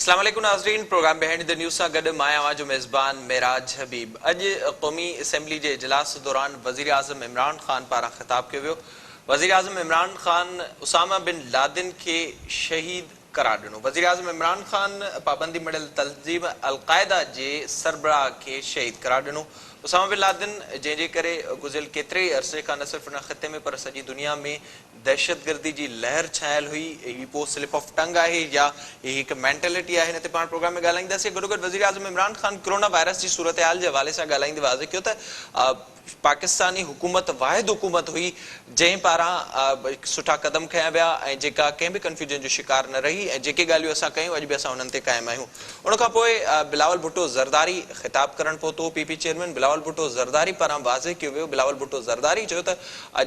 अस्सलाम वालेकुम नाज़रीन, प्रोग्राम बिहाइंड द न्यूज़ सां गॾु मां आवां जो मेज़बान मेराज हबीब। अॼु क़ौमी असैम्बली जे इजलास दौरान वज़ीर आज़म इमरान ख़ान पारां ख़िताब कयो वियो। वज़ीर आज़म इमरान ख़ान उसामा बिन लादेन खे शहीद करार ॾिनो। वज़ीर आज़म इमरान ख़ान पाबंदी मिलियल तंज़ीम अल-क़ाइदा जे सरबराह खे शहीद करार ॾिनो। उसामा बिन लादेन जंहिंजे करे गुज़िरियल केतिरे ई अरसे खां न सिर्फ़ु हिन ख़िते में पर सॼी दुनिया में दहशतगर्दी जी लहर छायल हुई, ही पोइ स्लिप ऑफ टंग आहे या ही हिकु मेंटेलिटी आहे, हिन ते पाण प्रोग्राम में ॻाल्हाईंदासीं। गॾोगॾु वज़ीर आज़म इमरान ख़ान कोरोना वायरस जी सूरत हाल जे हवाले सां ॻाल्हाईंदे वाज़े कयो त पाकिस्तानी हुकूमत वाहिद हुकूमत हुई जंहिं पारां सुठा क़दम खयां विया ऐं जेका कंहिं बि कंफ्यूजन जो शिकार न रही ऐं जेके ॻाल्हियूं असां कयूं अॼु बि असां हुननि ते क़ाइमु आहियूं। उन खां पोइ बिलावल भुट्टो ज़रदारी ख़िताब करणु पहुतो। पीपी चेयरमैन बिलावल भुट्टो ज़रदारी पारां वाज़े कयो वियो। बिलावल भुट्टो ज़रदारी चयो त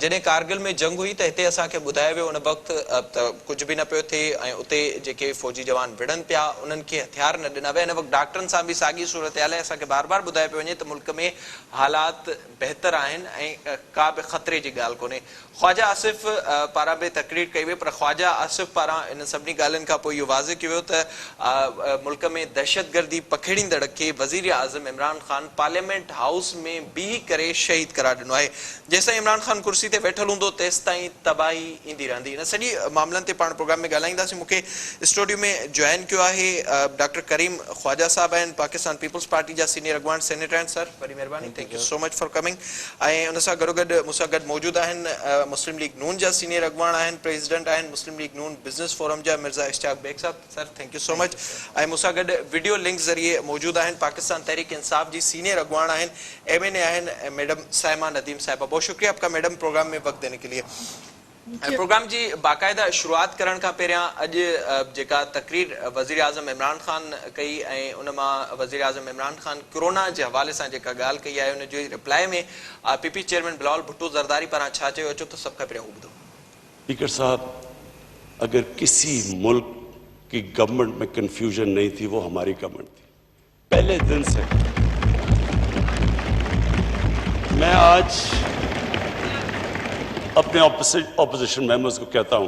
जॾहिं कारगिल में जंग हुई त हिते असांखे ॿुधायो वियो उन वक़्तु त कुझु बि न पियो थिए ऐं उते जेके फ़ौजी जवान विढ़नि पिया उन्हनि खे हथियार न ॾिना विया। हिन वक़्तु डॉक्टरनि सां बि साॻी सूरत हाल आहे। असांखे बार बार ॿुधायो पियो वञे त मुल्क में हालात बहितर आहिनि ऐं का बि ख़तरे जी ॻाल्हि कोन्हे। ख्वाजा आसिफ़ पारां बि तकरीर कई वई पर ख्वाजा आसिफ़ पारां इन सभिनी ॻाल्हियुनि खां पोइ इहो वाज़े कयो वियो त मुल्क में दहशतगर्दी पखेड़ींदड़ खे वज़ीर आज़म इमरान ख़ान पार्लियामेंट हाउस में बीही करे शहीद करार ॾिनो आहे। जेसिताईं इमरान ख़ान कुर्सी ते वेठल हूंदो तेसिताईं तबाही ईंदी रहंदी। इन सॼी मामलनि ते पाण प्रोग्राम में ॻाल्हाईंदासीं। मूंखे स्टूडियो में जॉइन कयो आहे डॉक्टर करीम ख्वाजा साहब आहिनि, पाकिस्तान पीपल्स पार्टी जा सीनियर अॻवान सेनेटर आहिनि। सर वॾी महिरबानी, thank you so much for coming. ऐं उन सां गॾोगॾु मूंसां गॾु मौजूदु आहिनि मुस्लिम लीग नून जा सीनियर अॻवान आहिनि, प्रेसिडेंट आहिनि मुस्लिम लीग नून बिज़नेस फोरम जा मिर्ज़ा इश्तियाक बेग साहब। Sir thank you so much. ऐं मूंसां गॾु वीडियो लिंक ज़रिए मौजूदु आहिनि पाकिस्तान तहरीक इंसाफ जी सीनियर अॻवान आहिनि, MNA आहिनि मैडम साइमा नदीम साहिबा। बहुत शुक्रिया आपका मैडम प्रोग्राम में वक्त देने के लिए। प्रोग्राम जी बाकायदा शुरुआत करण खां पहिरियां अॼु जेका तकरीर वज़ीर आज़म इमरान ख़ान कई ऐं उन मां वज़ीर आज़म इमरान ख़ान कोरोना जे हवाले सां जेका ॻाल्हि कई आहे उन जी रिप्लाई में पीपी चेयरमैन बिलावल भुट्टो ज़रदारी पारां छा चयो अचो त सभ खां पहिरियां हू ॿुधो। स्पीकर साहब, अगर किसी मुल्क की गवर्नमेंट में कंफ्यूजन नहीं थी वो हमारी गवर्नमेंट थी। पहले दिन से मैं आज अपने ऑपोजिशन मेंबर्स को कहता हूं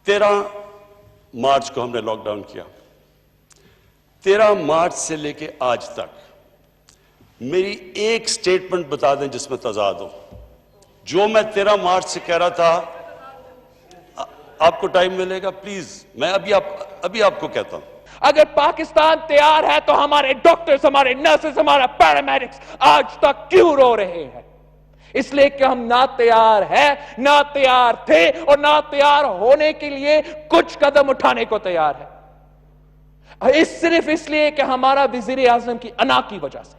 13 मार्च को हमने लॉकडाउन किया। 13 मार्च से लेके आज तक मेरी एक स्टेटमेंट बता दें जिसमें तजाद हो। जो मैं 13 मार्च से कह रहा था, आपको टाइम मिलेगा प्लीज, मैं अभी आपको कहता हूं। अगर पाकिस्तान तैयार है तो हमारे डॉक्टर्स, हमारे नर्सेस, हमारा पैरामेडिक्स आज तक क्यों रो रहे हैं? इसलिए कि हम ना तैयार है, ना तैयार थे और ना तैयार होने के लिए कुछ कदम उठाने को तैयार है। सिर्फ इसलिए कि हमारा वजीर आजम की अना की वजह से,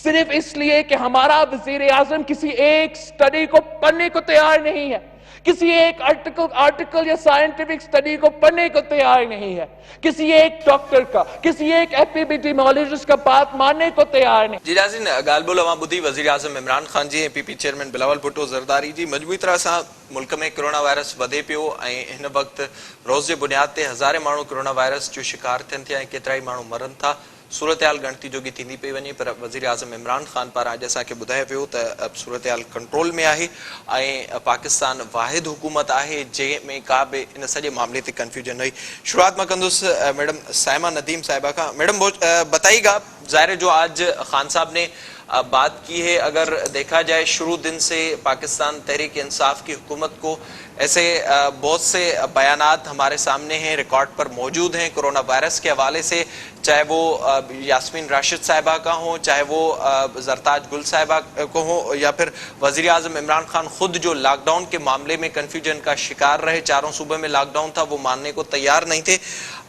सिर्फ इसलिए कि हमारा वजीर आजम किसी एक स्टडी को पढ़ने को तैयार नहीं है, किसी एक आर्टिकल या साइंटिफिक स्टडी को पढ़ने को तैयार नहीं है, किसी एक डॉक्टर का, किसी एक एपिडेमियोलॉजिस्ट का बात मानने को तैयार नहीं। जी नाज़रीन, ॻाल्हि ॿोल अवां ॿुधी वज़ीर आज़म इमरान ख़ान जी ऐं पीपी चेयरमैन बिलावल भुट्टो ज़रदारी जी। मजबूरी तरह सां मुल्क में कोरोना वायरस वधे पियो ऐं हिन वक़्तु रोज़ जे बुनियाद ते हज़ारे माण्हू कोरोना वायरस जो शिकार थियनि था ऐं केतिरा ई माण्हू मरनि था। सूरत हाल गणती जोगी थींदी पई वञे पर वज़ीर आज़म इमरान ख़ान पारां अॼु असांखे ॿुधायो वियो त सूरत हाल कंट्रोल में आहे ऐं पाकिस्तान वाहिद हुकूमत आहे जंहिंमें का बि इन सॼे मामले ते कंफ्यूजन हुई। शुरुआत मां कंदुसि मैडम साइमा नदीम साहिबा खां। मैडम बताइएगा, ज़ाहिर है जो आज खान साहब ने बात की है, अगर देखा जाए शुरू दिन से पाकिस्तान तहरीक इंसाफ की हुकूमत को ऐसे बहुत से बयानात हमारे सामने हैं, रिकॉर्ड पर मौजूद हैं कोरोना वायरस के हवाले से, चाहे वो यास्मीन राशिद साहिबा का हो, चाहे वो जरताज गुल साहिबा को हो या फिर वज़ीर आज़म इमरान ख़ान खुद जो लॉकडाउन के मामले में कन्फ्यूजन का शिकार रहे। चारों सूबे में लॉकडाउन था, वो मानने को तैयार नहीं थे।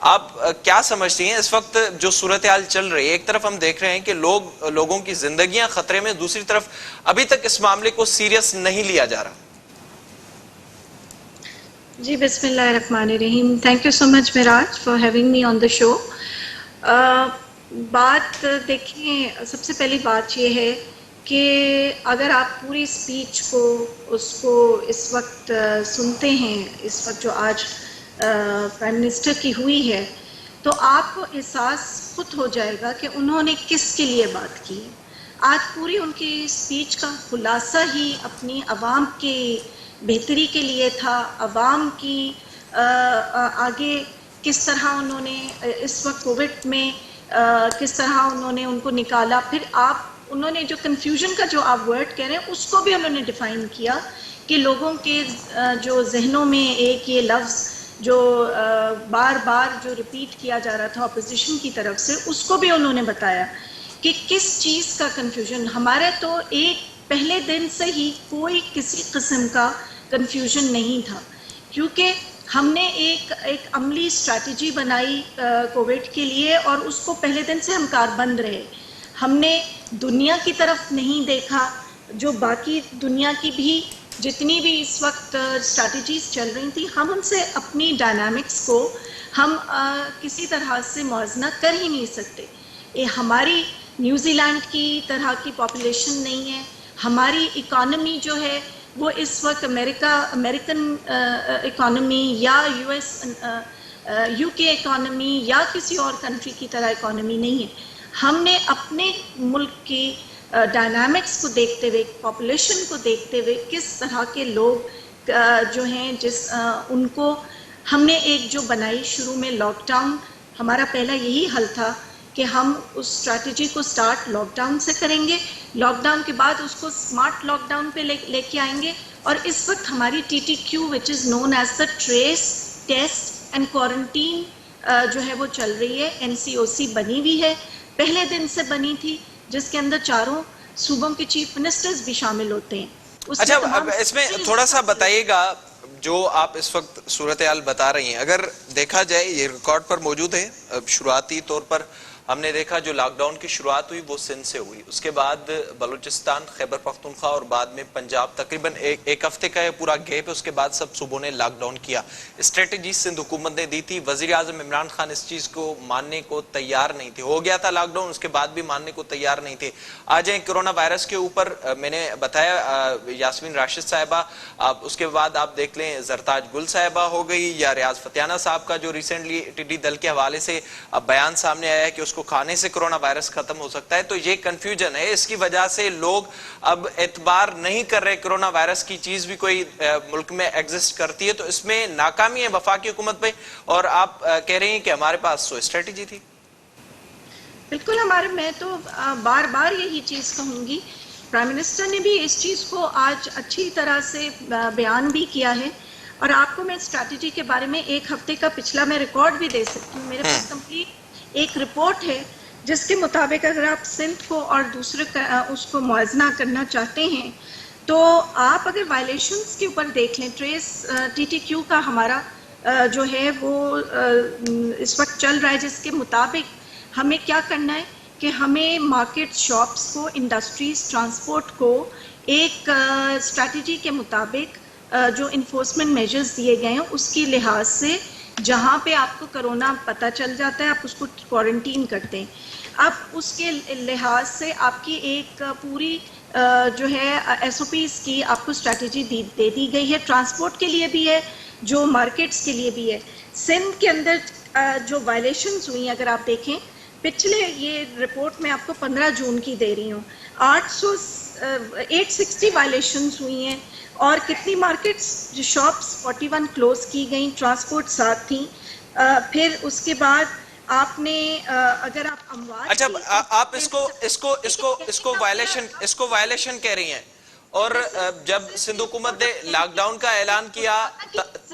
आप क्या समझती हैं इस वक्त जो सूरत हाल चल रही है? एक तरफ हम देख रहे हैं कि लोगों की जिंदगियां खतरे में, दूसरी तरफ अभी तक इस मामले को सीरियस नहीं लिया जा रहा। जी बिस्मिल्लाहिर्रहमानिर्रहीम। Thank you so much Meraj for having me on the show. बात देखिए, सबसे पहली बात ये है कि अगर आप पूरी स्पीच को उसको इस वक्त सुनते हैं, इस वक्त जो आज प्राइम मिनिस्टर की हुई है, तो आपको एहसास खुद हो जाएगा कि उन्होंने किसके लिए बात की। आज पूरी उनकी स्पीच का खुलासा ही अपनी आवाम की बेहतरी के लिए था, आवाम की आगे کس طرح انہوں نے اس وقت کووڈ میں کس طرح انہوں نے ان کو نکالا. پھر انہوں نے جو کنفیوژن کا جو آپ ورڈ کہہ رہے ہیں اس کو بھی انہوں نے ڈیفائن کیا کہ لوگوں کے جو ذہنوں میں ایک یہ لفظ جو بار بار جو ریپیٹ کیا جا رہا تھا اپوزیشن کی طرف سے, اس کو بھی انہوں نے بتایا کہ کس چیز کا کنفیوژن. ہمارے تو ایک پہلے دن سے ہی کوئی کسی قسم کا کنفیوژن نہیں تھا, کیونکہ ہم نے ایک عملی اسٹریٹجی بنائی کووڈ کے لیے, اور اس کو پہلے دن سے ہم کاربند رہے. ہم نے دنیا کی طرف نہیں دیکھا, جو باقی دنیا کی بھی جتنی بھی اس وقت اسٹریٹجیز چل رہی تھیں, ہم ان سے اپنی ڈائنامکس کو ہم کسی طرح سے موازنہ کر ہی نہیں سکتے. ہماری نیوزی لینڈ کی طرح کی پاپولیشن نہیں ہے, ہماری اکانومی جو ہے وہ اس وقت امریکن اکانومی یا یو کے اکانومی یا کسی اور کنٹری کی طرح اکانومی نہیں ہے. ہم نے اپنے ملک کی ڈائنامکس کو دیکھتے ہوئے, پاپولیشن کو دیکھتے ہوئے, کس طرح کے لوگ جو ہیں ان کو ہم نے ایک جو بنائی شروع میں لاک ڈاؤن. ہمارا پہلا یہی حل تھا کہ ہم اس اسٹریٹجی کو سٹارٹ لاک ڈاؤن سے کریں گے, لاک ڈاؤن کے بعد اس کو اسمارٹ لاک ڈاؤن پہ لے کے آئیں گے. اور اس وقت ہماری TTQ which is known as the trace test and quarantine جو ہے وہ چل رہی ہے. NCOC بنی ہوئی ہے, پہلے دن سے بنی تھی, جس کے اندر چاروں صوبوں کے چیف منسٹرز بھی شامل ہوتے ہیں. اچھا, اب اس میں تھوڑا سا بتائیے گا, جو آپ اس وقت صورتحال بتا رہی ہیں, اگر دیکھا جائے یہ ریکارڈ پر موجود ہے, شروعاتی طور پر ہم نے دیکھا جو لاک ڈاؤن کی شروعات ہوئی وہ سندھ سے ہوئی, اس کے بعد بلوچستان, خیبر پختونخوا اور بعد میں پنجاب. تقریباً ایک ہفتے کا یہ پورا گیپ ہے, اس کے بعد سب صوبوں نے لاک ڈاؤن کیا. اسٹریٹجی سندھ حکومت نے دی تھی, وزیر اعظم عمران خان اس چیز کو ماننے کو تیار نہیں تھے. ہو گیا تھا لاک ڈاؤن, اس کے بعد بھی ماننے کو تیار نہیں تھے. آ جائیں کرونا وائرس کے اوپر, میں نے بتایا یاسمین راشد صاحبہ, اس کے بعد آپ دیکھ لیں زرتاج گل صاحبہ ہو گئی, یا ریاض فتیانہ صاحب کا جو ریسنٹلی ٹڈی دل کے حوالے سے بیان سامنے آیا ہے کہ اس کو کھانے سے کرونا وائرس ختم ہو سکتا ہے. تو یہ کنفیوژن ہے, اس کی وجہ سے لوگ اب اعتبار نہیں کر رہے کرونا وائرس کی چیز بھی کوئی ملک میں ایگزسٹ کرتی ہے. تو اس میں ناکامی ہے وفاقی حکومت پہ, اور آپ کہہ رہی ہیں کہ ہمارے پاس تو اسٹریٹجی تھی. بالکل, میں تو بار بار یہی چیز کہوں گی, پرائم منسٹر نے بھی اس چیز کو آج اچھی طرح سے بیان بھی کیا ہے. اور آپ کو میں اسٹریٹجی کے بارے میں ایک ہفتے کا پچھلا میں ریکارڈ بھی دے سکتی ہوں. میرے پاس کمپلیٹ ایک رپورٹ ہے جس کے مطابق اگر آپ سندھ کو اور دوسرے اس کو موازنہ کرنا چاہتے ہیں تو آپ اگر وائلیشنز کے اوپر دیکھ لیں, ٹریس TTQ کا ہمارا جو ہے وہ اس وقت چل رہا ہے, جس کے مطابق ہمیں کیا کرنا ہے کہ ہمیں مارکیٹ, شاپس کو, انڈسٹریز, ٹرانسپورٹ کو ایک اسٹریٹجی کے مطابق جو انفورسمنٹ میجرز دیے گئے ہیں اس کی لحاظ سے جہاں پہ آپ کو کرونا پتہ چل جاتا ہے آپ اس کو کوارنٹین کرتے ہیں. اب اس کے لحاظ سے آپ کی ایک پوری جو ہے SOPs کی آپ کو اسٹریٹجی دے دی گئی ہے, ٹرانسپورٹ کے لیے بھی ہے, جو مارکیٹس کے لیے بھی ہے. سندھ کے اندر جو وائلیشنز ہوئی ہیں اگر آپ دیکھیں, پچھلے یہ رپورٹ میں آپ کو 15 جون کی دے رہی ہوں, 860 وائلیشنز ہوئی ہیں, اور کتنی مارکیٹس, جو شاپس 41 کلوز کی گئیں, ٹرانسپورٹ 7 تھیں. پھر اس کے بعد آپ نے اگر آپ اموات, اچھا آپ اس کو وائلیشن کہہ رہی ہیں, اور جب سندھ حکومت نے لاک ڈاؤن کا اعلان کیا,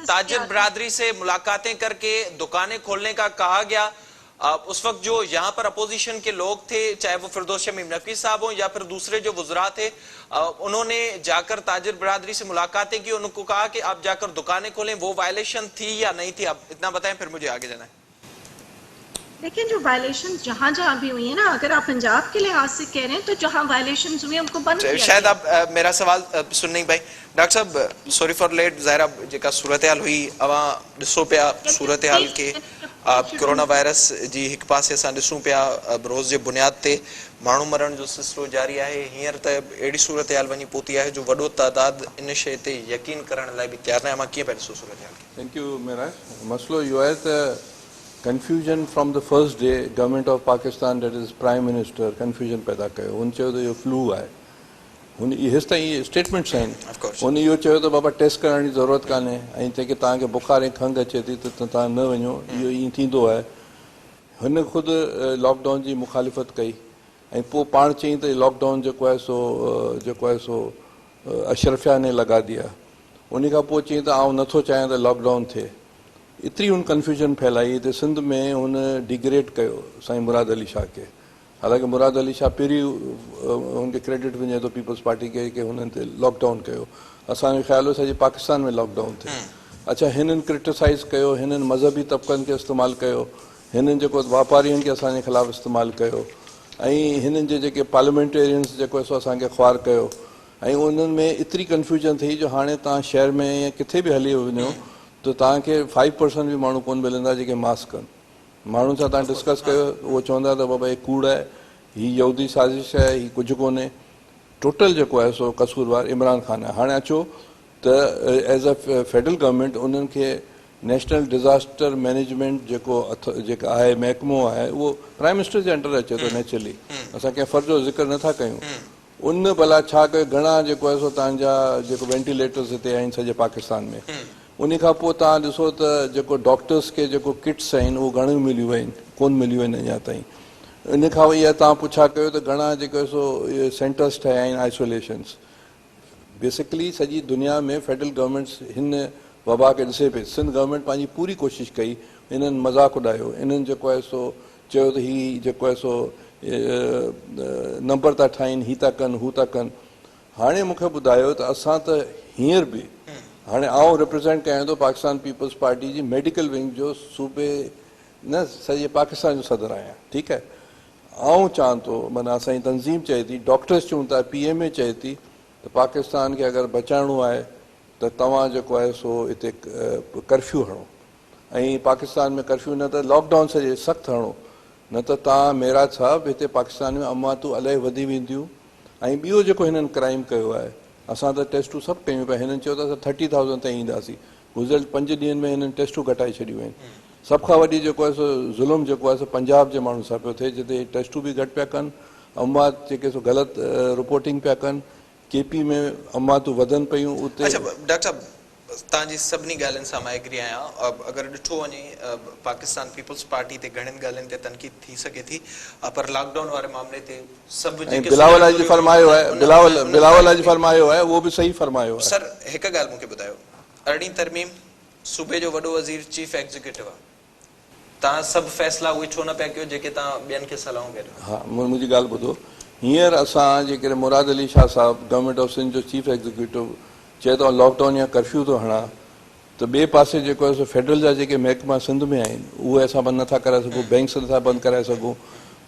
تاجر برادری سے ملاقاتیں کر کے دکانیں کھولنے کا کہا گیا, اس وقت جو یہاں پر اپوزیشن کے لوگ تھے, چاہے وہ فردوس شمیم نقوی صاحب ہوں یا پھر دوسرے جو وزراء تھے, انہوں نے جا کر تاجر برادری سے ملاقاتیں کی, انہوں کو کہا کہ آپ جا کر دکانیں کھولیں. وہ وائلیشن تھی یا نہیں تھی؟ آپ اتنا بتائیں پھر مجھے آگے جانا ہے. لیکن جو وائلیشن جہاں بھی ہوئی ہیں نا, اگر آپ پنجاب کے لحاظ سے کہہ رہے ہیں تو جہاں وائلیشنز ہوئی ہیں ان کو بند کیا. شاید آپ میرا سوال سن نہیں پائی. ڈاکٹر صاحب سوری فار لیٹ, ظاہرہ جکا صورتحال ہوئی اواں ڈسو پیا صورتحال کے کرونا وائرس جی ایک پاسے اساں ڈسوں پیا بروز جے بنیاد تے مانو مرن جو سلسلو جاری ہے. ہیر تے ایڑی صورتحال ونی پوتی ہے جو وڈو تعداد ان شے تے یقین کرن لائے بھی تیار نہ. اما کیے پہ ڈسو صورتحال. تھینک یو میراج. مسئلہ یہ ہے تے confusion from the first day government of Pakistan that is prime minister confusion پیدا کयो. ان چयो تو یہ فلو ہے, हुन हेसि ताईं इहे स्टेटमेंट्स आहिनि। Of course. हुन इहो चयो त बाबा टेस्ट कराइण जी ज़रूरत कान्हे ऐं तंहिंखे तव्हांखे बुखार ऐं खंघि अचे थी त तव्हां न वञो, इहो ईअं थींदो आहे। हुन ख़ुदि लॉकडाउन जी मुखालिफ़त कई ऐं पोइ पाण चई त लॉकडाउन जेको आहे सो अशरफिया ने लॻा दिया। उन खां पोइ चई त आउं नथो चाहियां त लॉकडाउन थिए। एतिरी हुन कन्फ्यूजन फैलाई त सिंध में हुन डिग्रेड कयो साईं मुराद अली शाह खे। हालांकि मुराद अली शाह पहिरीं हुनखे क्रेडिट वञे थो पीपल्स पार्टी खे कि हुननि ते लॉकडाउन कयो। असांजो ख़्यालु हो सॼे पाकिस्तान में लॉकडाउन थिए। अच्छा, हिननि क्रिटिसाइज़ कयो, हिननि मज़हबी तबक़नि खे इस्तेमालु कयो, हिननि जेको वापारियुनि खे असांजे ख़िलाफ़ु इस्तेमालु कयो ऐं हिननि जे जेके पार्लियामेंटेरियंस जेको आहे सो असांखे ख्वार कयो ऐं उन्हनि में एतिरी कन्फ्यूजन थी जो हाणे तव्हां शहर में या किथे बि हली वञो त तव्हांखे 5% बि माण्हू कोन मिलंदा जेके मास्क कनि। माण्हुनि सां तव्हां डिस्कस कयो, उहो चवंदा त बाबा हे कूड़ आहे, हीअ यहूदी साज़िश आहे, हीअ कुझु कोन्हे। टोटल जेको आहे सो कसूरवार इमरान खान आहे। हाणे अचो त एज़ अ फेडरल गवर्नमेंट उन्हनि खे नेशनल डिज़ास्टर मैनेजमेंट जेका आहे महकमो आहे उहो प्राइम मिनिस्टर जे अंडर अचे थो नेचुरली। असां कंहिं फ़र्ज़ जो ज़िक्र नथा कयूं। उन भला छा कयो, घणा जेको आहे सो तव्हांजा जेको वेंटिलेटर्स हिते आहिनि सॼे पाकिस्तान में। उन खां पोइ तव्हां ॾिसो त जेको डॉक्टर्स खे जेको किट्स आहिनि उहो घणियूं मिलियूं आहिनि, कोन मिलियूं आहिनि अञा ताईं। इन खां इहा तव्हां पुछा कयो त घणा जेको सो इहे सेंटर्स ठहिया आहिनि आइसोलेशन्स। बेसिकली सॼी दुनिया में फेडरल गवर्नमेंट हिन वबा खे ॾिसे पई। सिंध गवर्नमेंट पंहिंजी पूरी कोशिशि कई, इन्हनि मज़ाक़ उॾायो, इन्हनि जेको आहे सो चयो त हीअ जेको आहे सो नंबर था ठाहिनि, हीअ था कनि, हू था कनि। हाणे मूंखे ॿुधायो त असां त हींअर बि हाणे आउं रिप्रेज़ेंट कयां थो पाकिस्तान पीपल्स पार्टी जी मेडिकल विंग जो सूबे न सॼे पाकिस्तान जो सदर आहियां, ठीकु आहे। आउं चवां थो, माना असांजी तनज़ीम चए थी, डॉक्टर्स चऊं था, PMA चए थी त पाकिस्तान खे अगरि बचाइणो आहे त तव्हां जेको आहे सो हिते कर्फ्यू हणो ऐं पाकिस्तान में कर्फ्यू न त लॉकडाउन सॼे सख़्तु हणो, न त तव्हां मेराज साहिबु हिते पाकिस्तान में अमातूं इलाही वधी वेंदियूं। ऐं ॿियो जेको हिननि क्राइम कयो आहे, असां त टेस्टूं सभु कयूं पिया। हिननि चयो त असां 30,000 ताईं ईंदासीं। गुज़िरियल 5 ॾींहंनि में हिननि टेस्टूं घटाए छॾियूं आहिनि। सभ खां वॾी जेको आहे सो ज़ुल्म जेको आहे सो पंजाब जे माण्हुनि सां पियो थिए, जिते टेस्टूं बि घटि पिया कनि, अमात जेके सो ग़लति रिपोर्टिंग पिया कनि। KP में अमातूं वधनि पियूं उते। अच्छा डॉक्टर साहब, तव्हांजी सभिनी ॻाल्हियुनि सां मां एग्री आहियां। अगरि ॾिठो वञे पाकिस्तान पीपल्स पार्टी ते घणनि ॻाल्हियुनि ते तनक़ीद थी सघे थी, पर लॉकडाउन वारे मामले ते सभु जेके बिलावल अॼु फरमायो आहे उहो बि सही फरमायो आहे। सर हिकु ॻाल्हि मूंखे ॿुधायो, 18 तरमीम सूबे जो वॾो वज़ीर चीफ एग्जीक्यूटिव आहे, तव्हां सभु फ़ैसिला उहे छो न पिया कयो जेके तव्हां ॿियनि खे सलाहूं कयो? हा, मुंहिंजी ॻाल्हि ॿुधो। हींअर असां जेकॾहिं मुराद अली शाह साहिबु गवर्नमेंट ऑफ सिंध जो चीफ एग्जीक्यूटिव चए थो लॉकडाउन या कर्फ्यू थो हणा, त ॿिए पासे जेको आहे सो फेडरल जा जेके महकमा सिंध में आहिनि उहे असां बंदि नथा कराए सघूं, बैंक्स नथा बंदि कराए सघूं,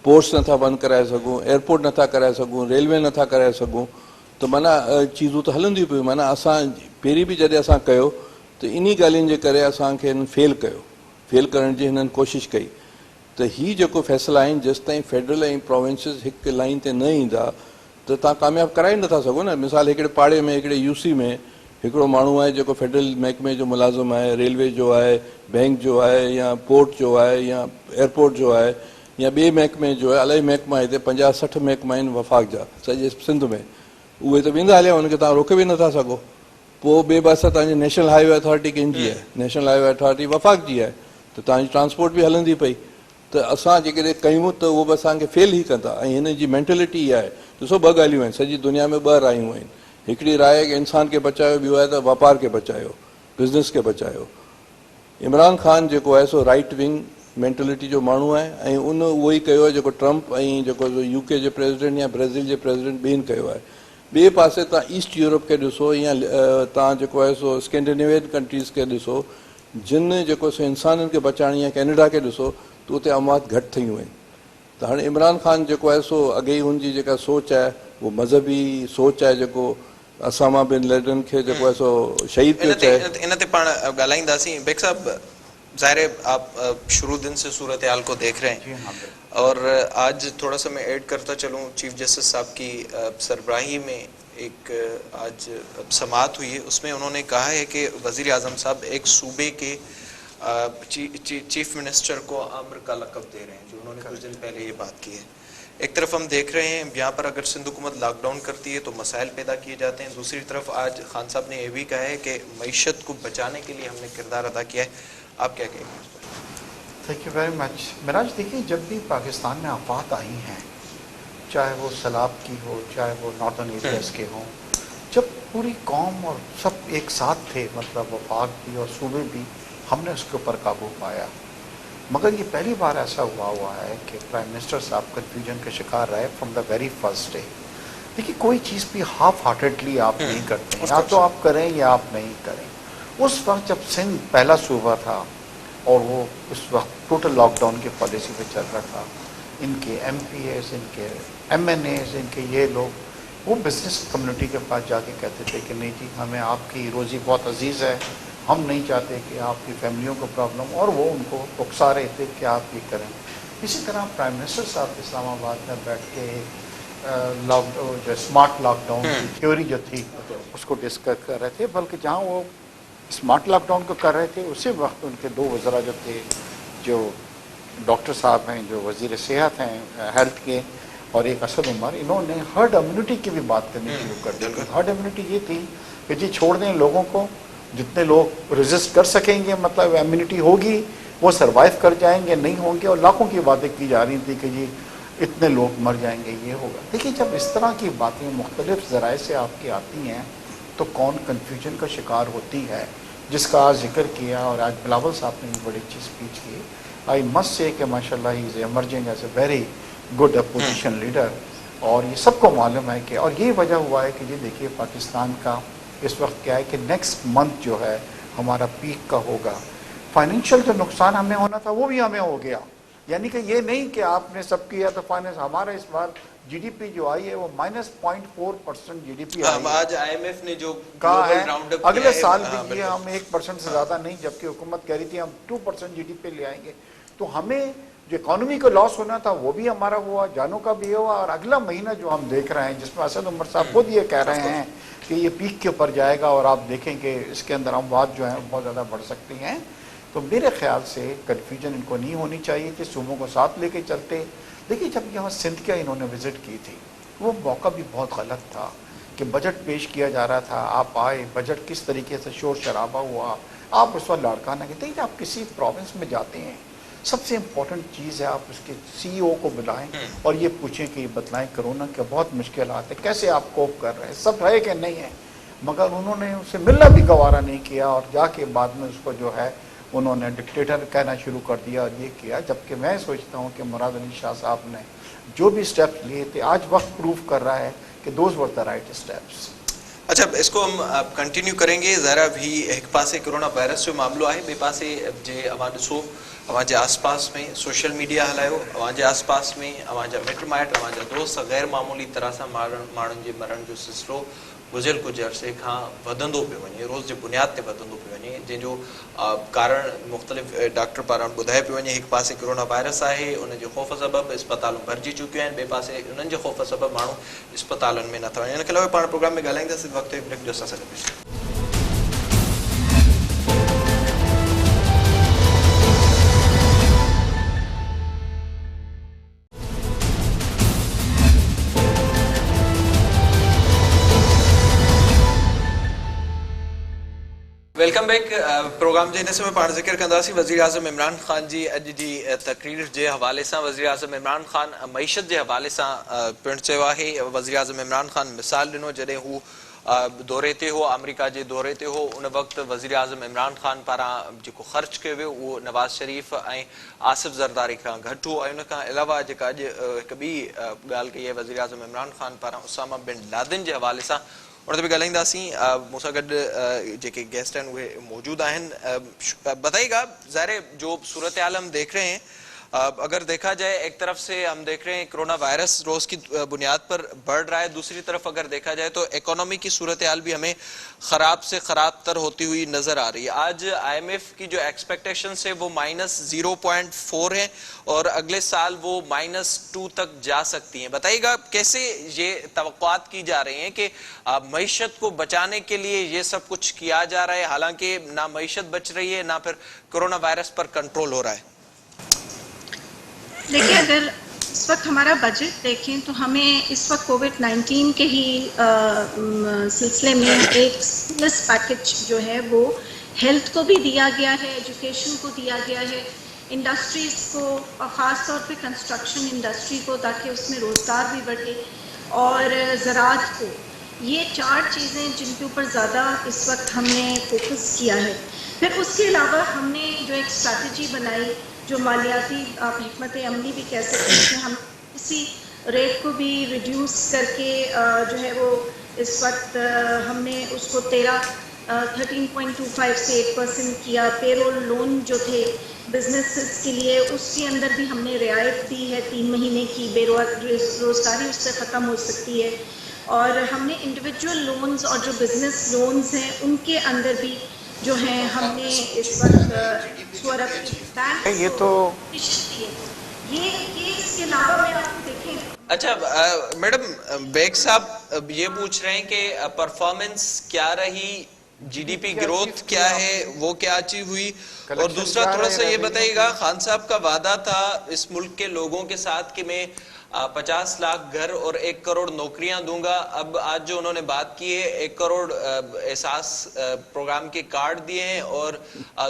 पोर्ट्स नथा बंदि कराए सघूं, एयरपोर्ट नथा कराए सघूं, रेलवे नथा कराए सघूं। त माना चीज़ूं त हलंदियूं पियूं। माना असां पहिरीं बि जॾहिं असां कयो त इन ॻाल्हियुनि जे करे असांखे हिननि फेल कयो, फेल करण जी हिननि कोशिशि कई। त हीअ जेको फ़ैसिला आहिनि जेसिताईं फेडरल ऐं प्रोविंसिस हिकु लाइन ते न ईंदा त तव्हां कामयाबु कराए नथा सघो न। मिसाल हिकिड़े पाड़े में हिकिड़े UC में हिकिड़ो माण्हू आहे जेको फेडरल महकमे जो मुलाज़िम आहे, रेलवे जो आहे, बैंक जो आहे, या पोर्ट जो आहे, या एयरपोर्ट जो आहे, या ॿिए महकमे जो आहे। इलाही महकमा हिते 50-60 महकमा आहिनि वफ़ाक़ जा सॼे सिंध में। उहे त वेंदा हलिया, हुनखे तव्हां रोके बि नथा सघो। पोइ ॿिए पासे तव्हांजी नेशनल हाईवे अथॉरिटी कंहिंजी आहे? नेशनल हाईवे अथॉरिटी वफ़ाक़ जी आहे, त तव्हांजी ट्रांसपोर्ट बि हलंदी पई। त असां जेकॾहिं कयूं त उहो बि असांखे फेल ई कंदा। ऐं हिन जी मेंटेलिटी इहा आहे। ॾिसो, 2 ॻाल्हियूं आहिनि सॼी दुनिया में, 2 रायूं आहिनि। हिकिड़ी राय आहे कि इंसान खे बचायो, ॿियो आहे त वापार खे बचायो, बिज़नेस खे बचायो। इमरान ख़ान जेको आहे सो राइट विंग मेंटेलिटी जो माण्हू आहे ऐं उहो ई कयो आहे जेको ट्रंप ऐं जेको UK जे प्रेसिडेंट या ब्राज़ील जे प्रेसिडेंट ॿियनि कयो आहे। ॿिए पासे तव्हां ईस्ट यूरोप खे ॾिसो या तव्हां जेको आहे सो स्कैंडिनेवियन कंट्रीज़ खे ॾिसो, जिन जेको सो इंसाननि खे बचाइण, या कैनेडा खे ॾिसो त उते अमात घटि थियूं आहिनि। त हाणे इमरान ख़ान जेको आहे सो अॻे ई हुनजी जेका सोच आहे उहो मज़हबी सोच आहे, जेको असामा बिन लैडन खे जेको आहे सो शहीद पियो चए। इन ते पाण ॻाल्हाईंदासीं। बेग साहब, ज़ाहिर है आप शुरू दिन से सूरत हाल को देख रहे हैं, और आज थोड़ा सा मैं ऐड करता चलूँ, चीफ जस्टिस साहब की सरबराही में एक आज समाअत हुई है, उसमें उन्होंने कहा है कि वज़ीर आज़म साहब एक सूबे के چیف منسٹر کو امر کا لقب دے رہے ہیں، جو انہوں نے کچھ دن پہلے یہ بات کی ہے. ایک طرف ہم دیکھ رہے ہیں یہاں پر اگر سندھ حکومت لاک ڈاؤن کرتی ہے تو مسائل پیدا کیے جاتے ہیں، دوسری طرف آج خان صاحب نے یہ بھی کہا ہے کہ معیشت کو بچانے کے لیے ہم نے کردار ادا کیا ہے. آپ کیا کہیں گے؟ Thank you very much. Meraj دیکھیے، جب بھی پاکستان میں آفات آئی ہیں، چاہے وہ سیلاب کی ہو، چاہے وہ ناردرن ایریاز کے ہوں، جب پوری قوم اور سب ایک ساتھ تھے، مطلب وفاق بھی اور صوبے بھی، ہم نے اس کے اوپر قابو پایا. مگر یہ پہلی بار ایسا ہوا ہے کہ پرائم منسٹر صاحب کنفیوژن کا شکار رہے from the very first day. دیکھیے، کوئی چیز بھی ہاف ہارٹیڈلی آپ نہیں کرتے ہیں، یا تو آپ کریں یا آپ نہیں کریں. اس وقت جب سندھ پہلا صوبہ تھا اور وہ اس وقت ٹوٹل لاک ڈاؤن کی پالیسی پہ چل رہا تھا، ان کے ایم پی ایز، ان کے ایم این ایز، ان کے یہ لوگ وہ بزنس کمیونٹی کے پاس جا کے کہتے تھے کہ نہیں جی، ہمیں آپ کی روزی بہت عزیز ہے، ہم نہیں چاہتے کہ آپ کی فیملیوں کو پرابلم، اور وہ ان کو اکسا رہے تھے کہ آپ یہ کریں. اسی طرح پرائم منسٹر صاحب اسلام آباد میں بیٹھ کے جو اسمارٹ لاک ڈاؤن کی تھیوری جو تھی اس کو ڈسکس کر رہے تھے. بلکہ جہاں وہ اسمارٹ لاک ڈاؤن کو کر رہے تھے، اسی وقت ان کے 2 وزراء جو تھے، جو ڈاکٹر صاحب ہیں، جو وزیر صحت ہیں ہیلتھ کے، اور ایک اسد عمر، انہوں نے ہرڈ امیونٹی کی بھی بات کرنی شروع کر دی. ہرڈ امیونٹی یہ تھی کہ جی چھوڑ دیں لوگوں کو، جتنے لوگ ریزسٹ کر سکیں گے، مطلب امیونٹی ہوگی وہ سروائیو کر جائیں گے، نہیں ہوں گے. اور لاکھوں کی باتیں کی جا رہی تھی کہ جی اتنے لوگ مر جائیں گے، یہ ہوگا. دیکھیے، جب اس طرح کی باتیں مختلف ذرائع سے آپ کی آتی ہیں تو کون کنفیوژن کا شکار ہوتی ہے، جس کا آج ذکر کیا. اور آج بلاول صاحب نے بھی بڑی اچھی اسپیچ کی. آئی مسٹ سے کہ ماشاء اللہ ہی is emerging as a very good opposition leader. اور یہ سب کو معلوم ہے کہ، اور یہ وجہ ہوا ہے کہ جی دیکھیے، پاکستان کا اس وقت کیا ہے کہ نیکسٹ منتھ جو ہے ہمارا پیک کا ہوگا. فائنینشیل جو نقصان ہمیں ہونا تھا وہ بھی ہمیں ہو گیا. یعنی کہ یہ نہیں کہ آپ نے سب کیا تو فائنینس، ہمارا اس بار جی ڈی پی جو آئی ہے وہ -0.4% جی ڈی پی آئی ہے. آج آئی ایم ایف نے جو کہا ہے راؤنڈ اپ اگلے سال بھی یہ ہم 1% سے زیادہ نہیں، جبکہ حکومت کہہ رہی تھی ہم 2% جی ڈی پی لے آئیں گے. تو ہمیں جو اکانومی کو لاس ہونا تھا وہ بھی ہمارا ہوا، جانوں کا بھی ہوا. اور اگلا مہینہ جو ہم دیکھ رہے ہیں، جس میں اسد عمر صاحب خود یہ کہہ رہے ہیں کہ یہ پیک کے اوپر جائے گا، اور آپ دیکھیں کہ اس کے اندر اموات جو ہیں بہت زیادہ بڑھ سکتی ہیں. تو میرے خیال سے کنفیوژن ان کو نہیں ہونی چاہیے تھی، صوبوں کو ساتھ لے کے چلتے. دیکھیے، جب یہاں سندھ کا انہوں نے وزٹ کی تھی، وہ موقع بھی بہت غلط تھا کہ بجٹ پیش کیا جا رہا تھا. آپ آئے، بجٹ کس طریقے سے شور شرابہ ہوا، آپ اس وقت لاڑکانہ کہتے ہیں. آپ کسی پروونس میں جاتے ہیں، سب سے امپورٹنٹ چیز ہے آپ اس کے سی او کو بلائیں اور یہ پوچھیں کہ یہ بتلائیں کرونا کے بہت مشکلات ہیں، کیسے آپ کوپ کر رہے ہیں، سب ہے کہ نہیں ہے. مگر انہوں نے اسے ملنا بھی گوارا نہیں کیا، اور جا کے بعد میں اس کو جو ہے انہوں نے ڈکٹیٹر کہنا شروع کر دیا اور یہ کیا. جبکہ میں سوچتا ہوں کہ مراد علی شاہ صاحب نے جو بھی اسٹیپس لیے تھے، آج وقت پروف کر رہا ہے کہ those were the right steps. اچھا، اس کو ہم کنٹینیو کریں گے. ذرا بھی ایک پاسے کرونا وائرس جو معاملو ہے، بے پاسے جے اواں ॾिसो اواں جے آس پاس میں سوشل میڈیا ہلاयो، اواں جے آس پاس میں اواں جا मिट माइट، اواں جا दोस्त غیر معمولی طرح सां माण्हुनि जे मरण जो सिलसिलो गुज़िरियल कुझु अरसे खां वधंदो पियो वञे, रोज़ जे बुनियाद ते वधंदो पियो वञे, जंहिंजो कारण मुख़्तलिफ़ डॉक्टर पारां ॿुधाए पियो वञे. हिकु पासे कोरोना वायरस आहे, उन जे ख़ौफ़ सबबि इस्पतालूं भरिजी चुकियूं आहिनि, ॿिए पासे उन्हनि जे ख़ौफ़ सबबि माण्हू इस्पतालुनि में नथा वञनि. हिन खे अलावा पाण प्रोग्राम में ॻाल्हाईंदासीं वक़्तु ब्रेक जो असां सां वेलकम बैक. प्रोग्राम जे हिन समय पाण ज़िक्र कंदासीं वज़ीर आज़म इमरान ख़ान जी अॼु जी तक़रीर जे हवाले सां. वज़ीर आज़म इमरान ख़ान मईशत जे हवाले सां पिणु चयो आहे. वज़ीर आज़म इमरान ख़ान मिसाल ॾिनो जॾहिं हू दौरे ते हो, अमेरिका जे दौरे ते हो. उन वक़्तु वज़ीर आज़म इमरान ख़ान पारां जेको ख़र्च कयो वियो उहो नवाज़ शरीफ़ ऐं आसिफ़ ज़रदारी खां घटि हो. ऐं उन खां अलावा जेका अॼु हिकु ॿी ॻाल्हि कई आहे वज़ीर आज़म इमरान ख़ान पारां उसामा बिन लादेन जे हवाले सां, उन ते बि ॻाल्हाईंदासीं. मूंसां गॾु जेके गेस्ट आहिनि उहे मौजूद आहिनि. बताइएगा, ज़ाहिर जो सूरत हाल हम देख रहे हैं, اگر دیکھا جائے ایک طرف سے ہم دیکھ رہے ہیں کرونا وائرس روز کی بنیاد پر بڑھ رہا ہے، دوسری طرف اگر دیکھا جائے تو اکانومی کی صورتحال بھی ہمیں خراب سے خراب تر ہوتی ہوئی نظر آ رہی ہے۔ آج آئی ایم ایف کی جو ایکسپیکٹیشنز ہیں وہ -0.4 ہیں اور اگلے سال وہ -2 تک جا سکتی ہیں۔ بتائیے گا کیسے یہ توقعات کی جا رہی ہیں کہ معیشت کو بچانے کے لیے یہ سب کچھ کیا جا رہا ہے، حالانکہ نہ معیشت بچ رہی ہے نہ پھر کرونا وائرس پر کنٹرول ہو رہا ہے؟ دیکھیں، اگر اس وقت ہمارا بجٹ دیکھیں تو ہمیں اس وقت کووڈ-19 کے ہی سلسلے میں ایک سٹیمولس پیکج جو ہے وہ ہیلتھ کو بھی دیا گیا ہے، ایجوکیشن کو دیا گیا ہے، انڈسٹریز کو، خاص طور پہ کنسٹرکشن انڈسٹری کو، تاکہ اس میں روزگار بھی بڑھے، اور زراعت کو۔ یہ 4 چیزیں جن کے اوپر زیادہ اس وقت ہم نے فوکس کیا ہے۔ پھر اس کے علاوہ ہم نے جو ایک اسٹریٹجی بنائی، جو مالیاتی آپ حکمت عملی بھی کہہ سکتے ہیں، کہ ہم اسی ریٹ کو بھی ریڈیوس کر کے جو ہے وہ اس وقت ہم نے اس کو 13.25 سے 8% کیا۔ پے رول لون جو تھے بزنسز کے لیے، اس کے اندر بھی ہم نے رعایت دی ہے 3 مہینے کی، روزگاری اس سے ختم ہو سکتی ہے۔ اور ہم نے انڈیویجول لونز اور جو بزنس لونز ہیں ان کے اندر بھی جو ہیں ہم نے اس وقت یہ تو یہ اس کے علاوہ میں آپ کو دیکھیں۔ اچھا میڈم، بیگ صاحب یہ پوچھ رہے ہیں کہ پرفارمنس کیا رہی، جی ڈی پی گروتھ کیا ہے، وہ کیا اچیو ہوئی، اور دوسرا تھوڑا سا یہ بتائیے گا، خان صاحب کا وعدہ تھا اس ملک کے لوگوں کے ساتھ کہ میں 50 لاکھ گھر اور 1 کروڑ نوکریاں دوں گا۔ اب آج جو انہوں نے بات کی ہے 1 کروڑ احساس پروگرام کے کارڈ دیے ہیں اور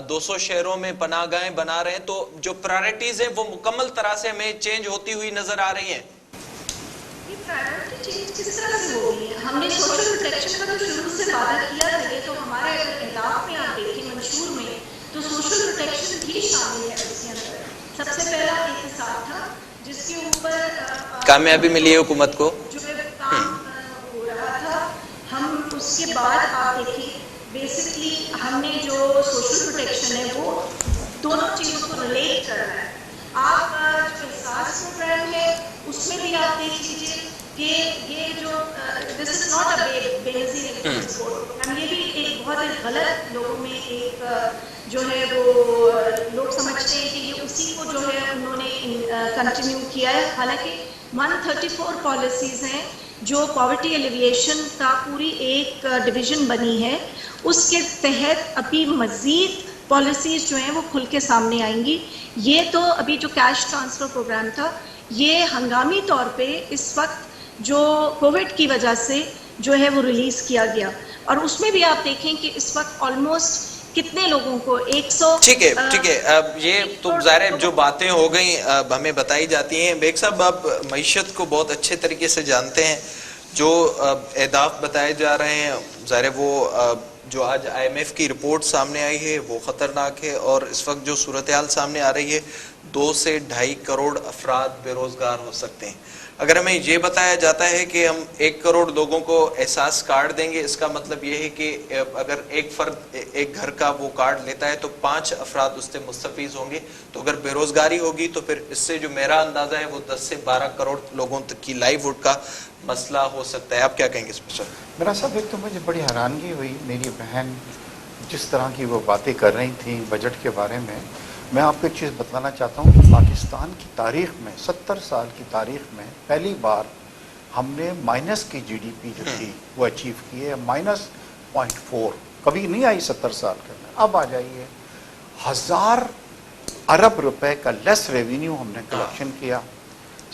200 شہروں میں پناہ گاہیں بنا رہے ہیں، تو جو پرائرٹیز ہیں وہ مکمل طرح سے ہمیں چینج ہوتی ہوئی نظر آ رہی ہیں۔ یہ پرائرٹی چینج کس طرح سے ہو گئی ہے؟ ہم نے سوشل پروٹیکشن کا تو شروع سے وعدہ کیا تھا، یہ تو ہمارے اہداف میں آپ دیکھیں منشور میں تو سوشل پروٹیکشن بھی شامل ہے اس کے اندر۔ سب سے پہلا احتساب تھا جس کے اوپر کامیابی ملی ہے حکومت کو، جو کام ہو رہا تھا۔ ہم اس کے بعد آپ دیکھیں بیسکلی ہم نے جو سوشل پروٹیکشن ہے وہ دونوں چیزوں کو ریلیٹ کر رہا ہے۔ آپ جو احساس پروگرام ہے اس میں بھی آپ دیکھ لیجیے کہ یہ جو دس از ناٹ اے بے نظیر پروگرام، یہ بھی ایک بہت غلط لوگوں میں ایک جو ہے وہ لوگ سمجھتے ہیں کہ یہ اسی کو جو ہے انہوں نے کنٹینیو کیا ہے، حالانکہ 134 پالیسیز ہیں جو پاورٹی ایلیویشن کا پوری ایک ڈویژن بنی ہے، اس کے تحت ابھی مزید پالیسیز جو ہیں وہ کھل کے سامنے آئیں گی۔ یہ تو ابھی جو کیش ٹرانسفر پروگرام تھا یہ ہنگامی طور پہ اس وقت جو کووڈ کی وجہ سے جو ہے وہ ریلیز کیا گیا، اور اس میں بھی آپ دیکھیں کہ اس وقت آلموسٹ کتنے لوگوں کو 100 ٹھیک ہے، اب یہ تو ظاہر ہے جو باتیں ہو گئیں ہمیں بتائی جاتی ہیں۔ بیگ صاحب آپ معیشت کو بہت اچھے طریقے سے جانتے ہیں، جو اہداف بتائے جا رہے ہیں ظاہر ہے وہ جو آج آئی ایم ایف کی رپورٹ سامنے آئی ہے وہ خطرناک ہے، اور اس وقت جو صورتحال سامنے آ رہی ہے 2 سے 2.5 کروڑ افراد بے روزگار ہو سکتے ہیں۔ اگر ہمیں یہ بتایا جاتا ہے کہ ہم 1 کروڑ لوگوں کو احساس کارڈ دیں گے، اس کا مطلب یہ ہے کہ اگر ایک فرد ایک گھر کا وہ کارڈ لیتا ہے تو 5 افراد اس سے مستفیض ہوں گے، تو اگر بے روزگاری ہوگی تو پھر اس سے جو میرا اندازہ ہے وہ 10 سے 12 کروڑ لوگوں تک کی لائیوڈ کا مسئلہ ہو سکتا ہے۔ آپ کیا کہیں گے اس پر؟ میرا صاحب، ایک تو مجھے بڑی حیرانگی ہوئی، میری بہن جس طرح کی وہ باتیں کر رہی تھیں بجٹ کے بارے میں آپ کو ایک چیز بتلانا چاہتا ہوں کہ پاکستان کی تاریخ میں 70 سال کی تاریخ میں پہلی بار ہم نے مائنس کی جی ڈی پی جو تھی وہ اچیو کی ہے، -0.4، کبھی نہیں آئی 70 سال کے اندر۔ اب آ جائیے 1000 ارب روپے کا لیس ریونیو ہم نے کلیکشن کیا۔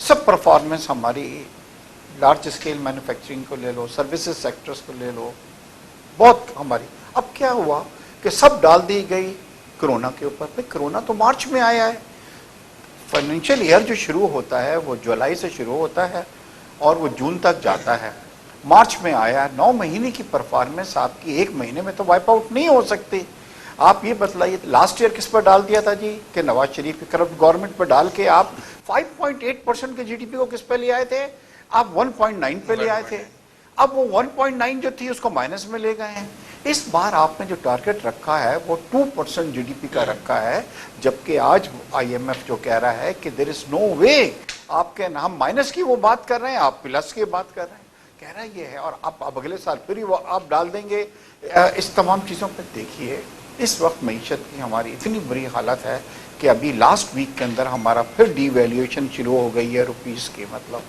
سب پرفارمنس ہماری، لارج اسکیل مینوفیکچرنگ کو لے لو، سروسز سیکٹرز کو لے لو، بہت ہماری۔ اب کیا ہوا کہ سب ڈال دی گئی کرونا کے اوپر۔ پھر کرونا تو مارچ میں آیا ہے، فائنینشیل ایئر جو شروع ہوتا ہے وہ جولائی سے شروع ہوتا ہے اور وہ جون تک جاتا ہے۔ مارچ میں آیا، 9 مہینے کی پرفارمنس آپ کی 1 مہینے میں تو وائپ آؤٹ نہیں ہو سکتی۔ آپ یہ بتلائیے لاسٹ ایئر کس پر ڈال دیا تھا جی؟ کہ نواز شریف کی کرپٹ گورنمنٹ پر ڈال کے آپ 5.8% کے جی ڈی پی کو کس پہ لے آئے تھے؟ آپ 1.9 پہ لے آئے تھے۔ اب وہ 1.9 جو تھی اس کو مائنس میں لے گئے ہیں۔ इस बार आपने जो टारगेट रखा है वो 2% जीडीपी का रखा है, जबकि आज आईएमएफ जो कह रहा है कि देयर इज नो वे, आपके हम माइनस की वो बात कर रहे हैं, आप प्लस की बात कर रहे हैं, कह रहा है ये है। और आप अब अगले साल फिर वो आप डाल देंगे इस तमाम चीज़ों पर। देखिए इस वक्त मईशत की हमारी इतनी बुरी हालत है कि अभी लास्ट वीक के अंदर हमारा फिर डीवैल्यूएशन शुरू हो गई है रुपीस की, मतलब,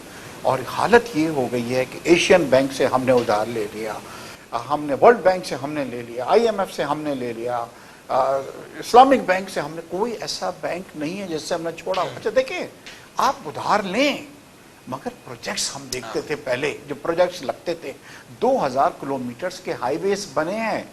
और हालत ये हो गई है कि एशियन बैंक से हमने उधार ले लिया, हमने वर्ल्ड बैंक से हमने ले लिया, आईएमएफ से हमने ले लिया, इस्लामिक बैंक से हमने, कोई ऐसा बैंक नहीं है जिससे हमने छोड़ा। अच्छा देखिए, आप उधार लें मगर प्रोजेक्ट्स हम देखते थे पहले, जो प्रोजेक्ट्स लगते थे 2000 किलोमीटर्स के हाईवेज बने हैं,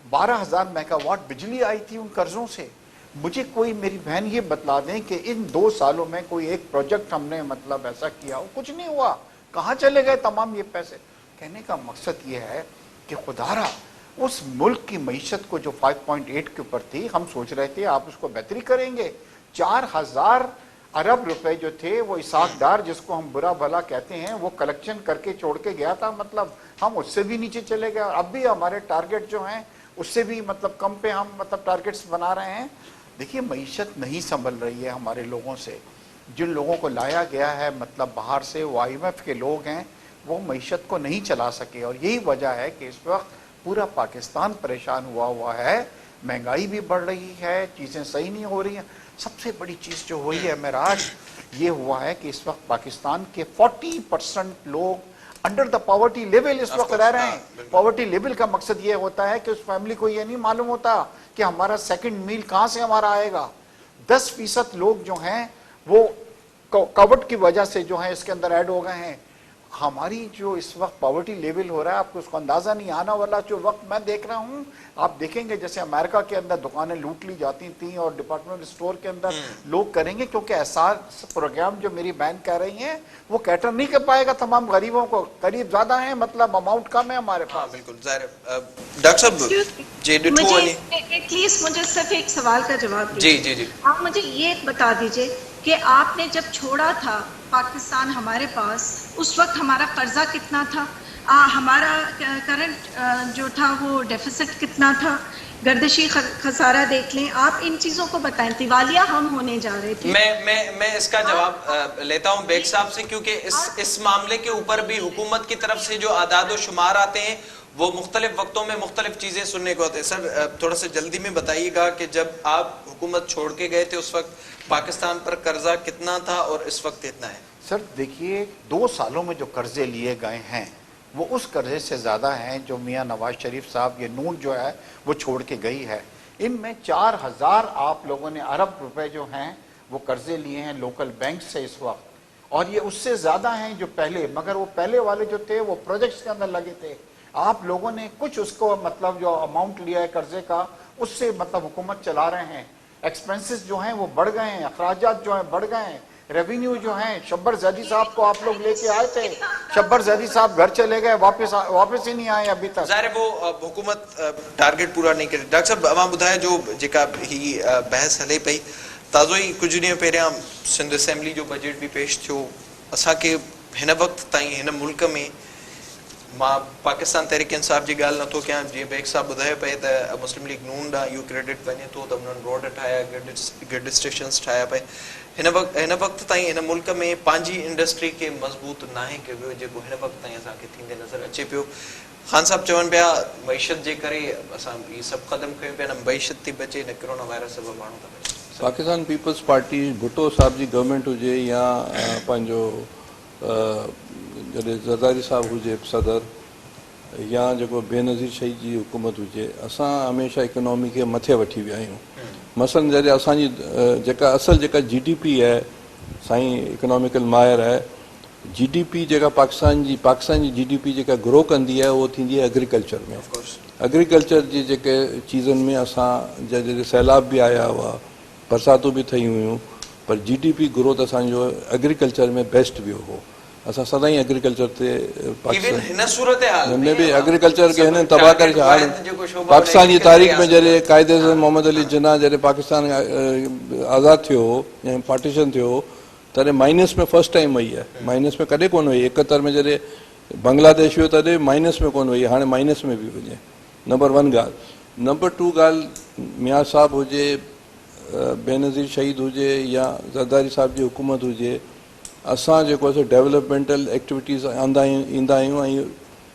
12,000 मेगावाट बिजली आई थी उन कर्जों से। मुझे कोई मेरी बहन ये बतला दें कि इन 2 सालों में कोई एक प्रोजेक्ट हमने मतलब ऐसा किया हो, कुछ नहीं हुआ। कहाँ चले गए तमाम ये पैसे? कहने का मकसद ये है कि खुदारा उस मुल्क की मईशत को जो 5.8 के ऊपर थी, हम सोच रहे थे आप उसको बेहतरी करेंगे। 4,000 अरब रुपए जो थे वो इसाक डार, जिसको हम बुरा भला कहते हैं, वो कलेक्शन करके छोड़ के गया था, मतलब हम उससे भी नीचे चले गए। अब भी हमारे टारगेट जो हैं उससे भी मतलब कम पे हम मतलब टारगेट्स बना रहे हैं। देखिए मईशत नहीं संभल रही है हमारे लोगों से। जिन लोगों को लाया गया है मतलब बाहर से, वो आईएमएफ के लोग हैं, वो मईशत को नहीं चला सके। और यही वजह है कि इस वक्त पूरा पाकिस्तान परेशान हुआ है, महंगाई भी बढ़ रही है, चीज़ें सही नहीं हो रही हैं। सबसे बड़ी चीज़ जो हुई है मेराज, ये हुआ है कि इस वक्त पाकिस्तान के 40% लोग अंडर द पॉवर्टी लेवल इस वक्त रह रहे हैं। पॉवर्टी लेवल का मकसद ये होता है कि उस फैमिली को ये नहीं मालूम होता कि हमारा सेकंड मील कहाँ से हमारा आएगा। 10% लोग जो हैं वो कोविड की वजह से जो है इसके अंदर ऐड हो गए हैं। हमारी जो इस वक्त पॉवर्टी लेवल हो रहा है, आपको उसको अंदाजा नहीं, आना वाला जो वक्त मैं देख रहा हूँ, आप देखेंगे जैसे अमेरिका के अंदर दुकानें लूट ली जाती थी और डिपार्टमेंट स्टोर के अंदर लोग करेंगे, क्योंकि ऐसा प्रोग्राम जो मेरी बहन कह रही हैं वो कैटर नहीं कर पाएगा तमाम गरीबों को। करीब ज्यादा है, मतलब अमाउंट कम है हमारे पास। बिल्कुल डॉक्टर साहब जी, प्लीज मुझे सिर्फ एक सवाल का जवाब दीजिए। जी जी जी, आप मुझे ये बता दीजिए कि आपने जब छोड़ा था पाकिस्तान हमारे पास, उस वक्त हमारा कर्जा कितना था, हमारा करंट जो था वो डेफिसिट कितना था, गर्दिशी खसारा देख लें, आप इन चीजों को बताएं। दिवालिया हम होने जा रहे थे। मैं इसका जवाब लेता हूं बेग साहब से, क्योंकि इस मामले के ऊपर भी हुकूमत की तरफ से जो आदाद व शुमार आते हैं वो मुख्तलिफ वक्तों में मुख्तलिफ चीजें सुनने को होते हैं। सर थोड़ा सा जल्दी में बताइएगा कि जब आप हुकूमत छोड़ के गए थे उस वक्त पाकिस्तान पर कर्जा कितना था और इस वक्त कितना है? सर देखिए, 2 सालों में जो कर्जे लिए गए हैं वो उस कर्जे से ज़्यादा हैं जो मियां नवाज शरीफ साहब, ये नून जो है वो छोड़ के गई है। इनमें 4,000 आप लोगों ने अरब रुपए जो हैं वो कर्जे लिए हैं लोकल बैंक से इस वक्त, और ये उससे ज़्यादा हैं जो पहले, मगर वो पहले वाले जो थे वो प्रोजेक्ट्स के अंदर लगे थे। आप लोगों ने कुछ उसको मतलब जो अमाउंट लिया है कर्जे का, उससे मतलब हुकूमत चला रहे हैं। एक्सपेंसेस जो हैं वो बढ़ गए हैं, अखराजात जो हैं बढ़ गए हैं, रेवेन्यू जो हैं। शब्बर जैदी साहब को आप लोग लेके आए थे, शब्बर जैदी साहब घर चले गए, वापस ही नहीं आए अभी तक। ज़ाहिर वो हुकूमत टारगेट पूरा नहीं करे। डॉक्टर साहब अवां ॿुधाए जो जेका ही बहस हले पई, ताज़ो ही कुछ ॾींहं पहिरियां सिंध असेंबली जो बजट भी पेश थियो। असांखे हिन वक्त ताईं हिन मुल्क में, मां पाकिस्तान तहरीक इंसाफ जी ॻाल्हि नथो कयां, जीअं बेग साहब ॿुधाए पए त मुस्लिम लीग नून ॾांहुं इहो क्रेडिट वञे थो त उन्हनि रोड ठाहिया, ग्रिड स्टेशन्स ठाहिया पए। हिन वक्त ताईं हिन मुल्क में पंहिंजी इंडस्ट्री खे मज़बूत नाहे कयो वियो, जेको हिन वक्त ताईं असांखे थींदे नज़र अचे पियो। ख़ान साहब चवनि पिया मईशत जे करे असां इहे सभु क़दम कयूं पिया, न मईशत थी बचे न कोरोना वायरस सबबु माण्हू था बचे। पाकिस्तान पीपल्स पार्टी भुट्टो साहब जी गवर्नमेंट हुजे या पंहिंजो जॾहिं ज़रदारी साहब हुजे सदर, या जेको बेनज़ीर शहीद जी हुकूमत हुजे, असां हमेशह इकोनॉमी खे मथे वठी विया आहियूं। मसलन जॾहिं असांजी जेका असल जेका GDP आहे, साईं इकोनॉमिकल माहिर आहे, GDP जेका पाकिस्तान जी GDP जेका ग्रो कंदी आहे उहो थींदी आहे एग्रीकल्चर में। एग्रीकल्चर जी जेके चीज़नि में असां जॾहिं सैलाब बि आया हुआ, बरसातूं बि ठही हुयूं, पर GDP ग्रोथ असांजो एग्रीकल्चर में बेस्ट वियो हो। असां सदाईं एग्रीकल्चर ते पाकिस्तान में बि एग्रीकल्चर खे हिन तबाह करे छॾियो। पाकिस्तान जी तारीख़ में जॾहिं कायदे से मोहम्मद अली जिन्ना जॾहिं पाकिस्तान आज़ादु थियो या पार्टीशन थियो, तॾहिं माइनस में फर्स्ट टाइम वई आहे। माइनस में कॾहिं कोन वई। 71 में जॾहिं बांग्लादेश वियो तॾहिं माइनस में कोन वई, हाणे माइनस में बि वञे। नंबर 1 ॻाल्हि। नंबर 2 ॻाल्हि, मियाँ साहब हुजे, बेनज़ीर शहीद हुजे या ज़रदारी साहब जी हुकूमत हुजे, असां जेको आहे सो डेवलपमेंटल एक्टिविटीज़ ईंदा आहियूं ऐं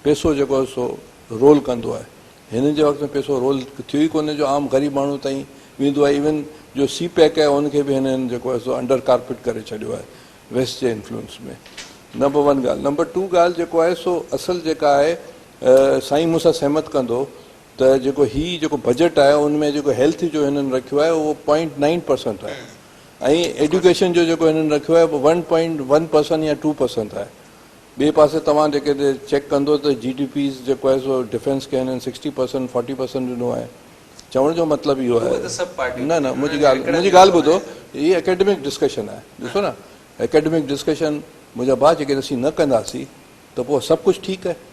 पैसो जेको आहे सो रोल कंदो आहे। हिन जे वक़्त में पैसो रोल थियो ई कोन्हे जो आम ग़रीब माण्हू ताईं वेंदो आहे। इवन जो सी पैक आहे उनखे बि हिननि जेको आहे सो अंडर कारपेट करे छॾियो आहे वेस्ट जे इन्फ्लुएंस में। नंबर 1 ॻाल्हि। नंबर 2 ॻाल्हि जेको आहे सो असल जेका आहे, साईं मूंसां सहमत कंदो त जेको जेको बजट आहे उनमें जेको हेल्थ जो हिननि रखियो आहे उहो 0.9% आहे ऐं एजुकेशन जो जेको हिननि रखियो आहे 1.1% या 2% आहे। ॿिए पासे तव्हां जेके चेक कंदो त GDP जेको आहे सो डिफेंस खे हिननि 60% 40% ॾिनो आहे। चवण जो मतिलबु इहो आहे, न मुंहिंजी ॻाल्हि ॿुधो, हीअ एकेडमिक डिस्कशन आहे। ॾिसो न, एकेडमिक डिस्कशन मुंहिंजा भाउ जेके असीं न कंदासीं त पोइ सभु कुझु ठीकु आहे।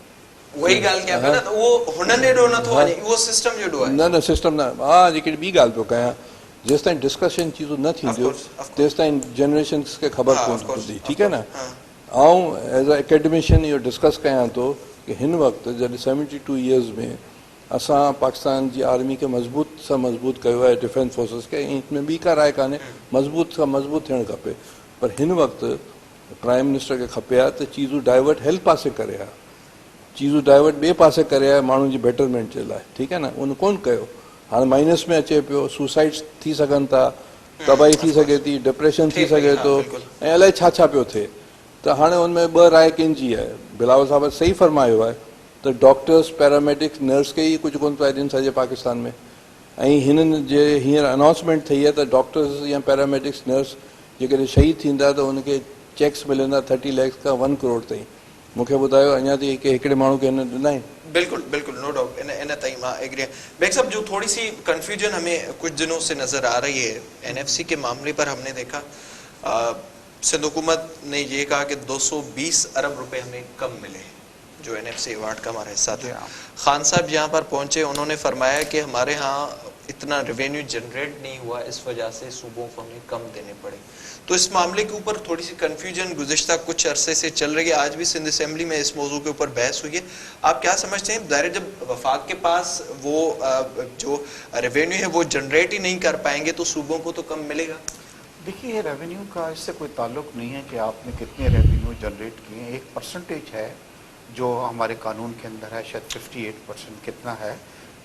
वही ॻाल्हि कयां पियो न, त उहो हुननि ॾेढो नथो वञे, उहो सिस्टम जेॾो आहे। न सिस्टम न, हा जेकी ॿी ॻाल्हि पियो कयां, जेसि ताईं डिस्कशन चीज़ूं न थींदियूं तेसि ताईं जनरेशन्स खे ख़बर कोन पवंदी, ठीकु आहे न। ऐं एज़ अ एकेडमिशियन इहो डिस्कस कयां थो कि हिन वक़्तु जॾहिं 72 इयर्स में असां पाकिस्तान जी आर्मी खे मज़बूत सां मज़बूत कयो आहे, डिफेंस फोर्सिस खे, ऐं हिन में ॿी का राय कान्हे, मज़बूत सां मज़बूत थियणु खपे। पर हिन वक़्तु प्राइम मिनिस्टर खे खपे आहे त चीज़ूं डाइवर्ट हेल्थ पासे करे आहे, चीज़ूं डाइवर्ट ॿिए पासे करे आहे माण्हुनि जी बेटरमेंट जे लाइ, ठीकु आहे न। उन कोन कयो, हाणे माइनस में अचे पियो, सुसाइड्स थी सघनि था, तबाही थी सघे थी, डिप्रेशन थी सघे थो ऐं अलाए छा छा पियो थिए। त हाणे हुनमें 2 राय कंहिंजी आहे। बिलावल साहब सही फरमायो आहे त डॉक्टर्स, पैरामेडिक्स, नर्स खे ई कुझु कोन पिया ॾियनि सॼे पाकिस्तान में। ऐं हिननि जे हींअर अनाउंसमेंट थी आहे त डॉक्टर्स या पैरामेडिक्स, नर्स जेकॾहिं शहीद थींदा त हुनखे चेक्स मिलंदा 30 लाख खां 1 करोड़ ताईं। मूंखे ॿुधायो अञा ताईं हिकिड़े माण्हू खे हिन ॾिना आहिनि? बिल्कुल बिल्कुल, नो डाउट, इन ताई मां एग्री। बेग साहब, जो थोड़ी सी कंफ्यूजन हमें कुछ दिनों से नजर आ रही है NFC के मामले पर, हमने देखा सिंध हुकूमत ने ये कहा कि 220 अरब रुपए हमें कम मिले जो NFC अवार्ड का हमारा हिस्सा था। खान साहब यहाँ पर पहुंचे, उन्होंने फरमाया कि हमारे यहाँ इतना रेवेन्यू जनरेट नहीं हुआ, इस वजह से सूबों को हमें कम देने पड़े। तो इस मामले के ऊपर थोड़ी सी कंफ्यूजन गुज़िश्ता कुछ अरसे से चल रही है। आज भी सिंध असेंबली में इस मौजू के ऊपर बहस हुई है। आप क्या समझते हैं, ज़ाहिर जब वफाक के पास वो जो रेवेन्यू है वो जनरेट ही नहीं कर पाएंगे तो सूबों को तो कम मिलेगा? देखिए, ये रेवेन्यू का इससे कोई ताल्लुक नहीं है कि आपने कितने रेवेन्यू जनरेट किए। एक परसेंटेज है जो हमारे कानून के अंदर है, शायद 58% कितना है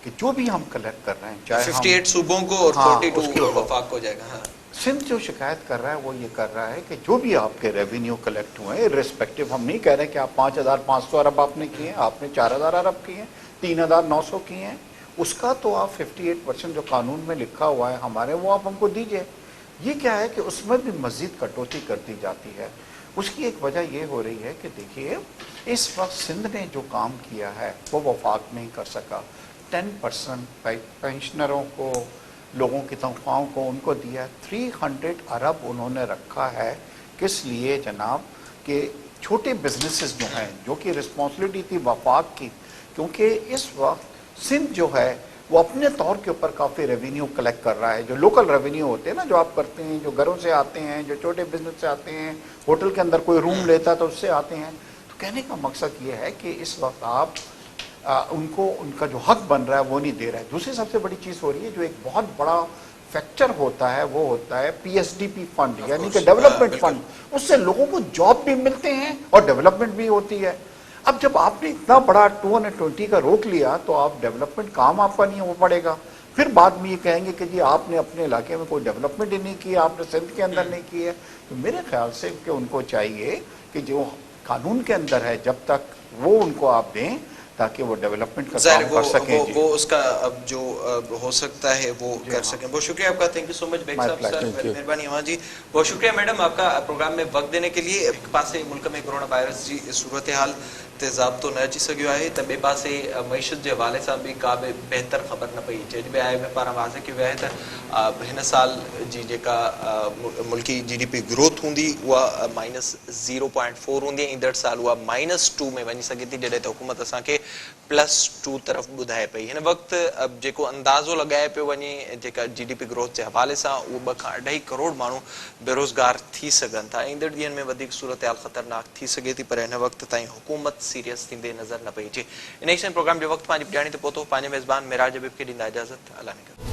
कि जो भी हम कलेक्ट कर रहे हैं, चाहे 58 सूबों को और 42 वफाक को जाएगा। हाँ, सिंध जो शिकायत कर रहा है वो ये कर रहा है कि जो भी आपके रेवेन्यू कलेक्ट हुए हैं, इर्रेस्पेक्टिव, हम नहीं कह रहे कि आप 5,500 अरब आपने किए, आपने 4,000 अरब किए, 3,900 किए हैं, उसका तो आप 58% जो कानून में लिखा हुआ है हमारे, वो आप हमको दीजिए। ये क्या है कि उसमें भी मज़ीद कटौती कर दी जाती है। उसकी एक वजह ये हो रही है कि देखिए, इस वक्त सिंध ने जो काम किया है वो वफाक नहीं कर सका। 10% पेंशनरों को, लोगों की तनख्वाहों को उनको दिया। 300 अरब उन्होंने रखा है, किस लिए जनाब, कि छोटे बिजनेसेस जो हैं, जो कि रिस्पॉन्सिबिलिटी थी वफाक की, क्योंकि इस वक्त सिंध जो है वो अपने तौर के ऊपर काफ़ी रेवेन्यू कलेक्ट कर रहा है। जो लोकल रेवेन्यू होते हैं ना, जो आप करते हैं, जो घरों से आते हैं, जो छोटे बिजनेस से आते हैं, होटल के अंदर कोई रूम लेता है तो उससे आते हैं। तो कहने का मकसद ये है कि इस वक्त आप उनको उनका जो हक बन रहा है वो नहीं दे रहा है। दूसरी सबसे बड़ी चीज़ हो रही है, जो एक बहुत बड़ा फैक्टर होता है, वो होता है PSDP फंड, यानी कि डेवलपमेंट फंड। उससे लोगों को जॉब भी मिलते हैं और डेवलपमेंट भी होती है। अब जब आपने इतना बड़ा 220 का रोक लिया तो आप डेवलपमेंट काम आपका नहीं हो पड़ेगा। फिर बाद में ये कहेंगे कि जी आपने अपने इलाके में कोई डेवलपमेंट ही नहीं किया, आपने सिंध के अंदर नहीं की है। तो मेरे ख्याल से कि उनको चाहिए कि जो कानून के अंदर है जब तक वो उनको आप दें, ताकि वो डेवलपमेंट का काम कर सकें। वो उसका अब जो हो सकता है वो कर सकें। बहुत शुक्रिया आपका, thank you so much Baig साहब, सर मेहरबानी अमान जी, बहुत शुक्रिया मैडम आपका प्रोग्राम में वक्त देने के लिए। एक पासे मुल्क में कोरोना वायरस जी सूरत हाल तेज़ाब तो न अची सघियो आहे, त ॿिए पासे मईशत जे हवाले सां बि का बि बहितर ख़बर न पई अचे। अॼु बि IMF पारां वाज़े कयो वियो आहे त हिन साल जी जेका मुल्की GDP ग्रोथ हूंदी उहा -0.4 हूंदी, ईंदड़ साल उहा -2 में वञी सघे थी, जॾहिं त हुकूमत असांखे +2 तरफ़ ॿुधाए पई। हिन वक़्तु जेको अंदाज़ो लॻाए पियो वञे जेका GDP ग्रोथ जे हवाले सां उहो 2 खां 2.5 करोड़ माण्हू बेरोज़गार थी सघनि था। ईंदड़ ॾींहनि में वधीक सूरत हाल ख़तरनाक थी सघे थी, पर हिन वक़्तु ताईं हुकूमत सीरियस थींदे नज़र न पई अचे। इन प्रोग्राम जे वक़्तु पंहिंजी ॿियाणी ते पहुतो। पंहिंजे मेज़बान मिराज हबीब खे ॾींदा इजाज़त। अल्लाह ने